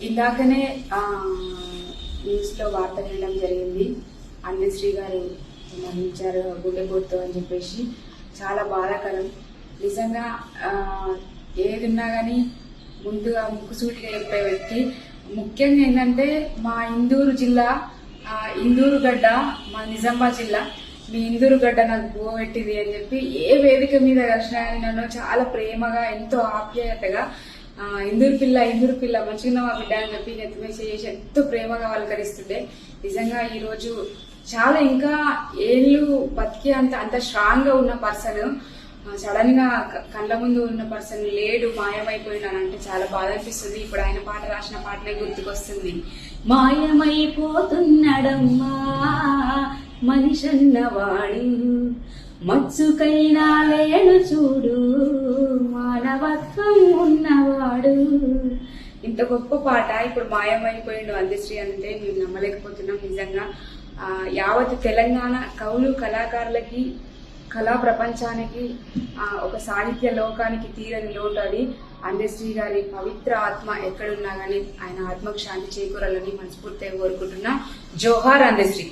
ఇందాకనే న్యూస్ లో వార్త వినడం జరిగింది. అందశ్రీ గారు మరణించారు గుండెపోటుతో అని చెప్పేసి. చాలా బాధాకరం. నిజంగా ఏది ఉన్నా కానీ ముందుగా ముక్కుసూటిగా చెప్పే వ్యక్తి. ముఖ్యంగా ఏంటంటే మా ఇందూరు జిల్లా, ఇందూరు గడ్డ, మా నిజామాబాద్ జిల్లా, మీ ఇందూరు గడ్డ నాకు పోగొట్టింది అని చెప్పి ఏ వేదిక మీద కలిసినా నన్ను చాలా ప్రేమగా, ఎంతో ఆప్యాయతగా ఇందూరు పిల్ల మంచిగా మా బిడ్డ అని చెప్పి నెత్తిమీద చేసి ఎంతో ప్రేమగా పలకరిస్తుండే. నిజంగా ఈ రోజు చాలా ఇంకా ఏళ్ళు బతికి అంత స్ట్రాంగ్ గా ఉన్న పర్సన్ సడన్ గా కళ్ళ ముందు ఉన్న పర్సన్ లేడు, మాయమైపోయినానంటే చాలా బాధ అనిపిస్తుంది. ఇప్పుడు ఆయన పాట రాసిన పాటలే గుర్తుకొస్తుంది. మాయమైపోతున్నాడమ్మా మనిషన్నవాడు, మచ్చుకైనా లేడు చూడు మానవత్వం ఉన్నవాడు. ఇంత గొప్ప పాట ఇప్పుడు మాయమైపోయిండు అందశ్రీ అంటే మేము నమ్మలేకపోతున్నాం. నిజంగా యావత్ తెలంగాణ కవులు కళాకారులకి, కళా ప్రపంచానికి, ఒక సాహిత్య లోకానికి తీరని లోటు అది. అందశ్రీ గారి పవిత్ర ఆత్మ ఎక్కడున్నా గానీ ఆయన ఆత్మకు శాంతి చేకూరాలని మనస్ఫూర్తిగా కోరుకుంటున్నా. జోహార్ అందశ్రీ.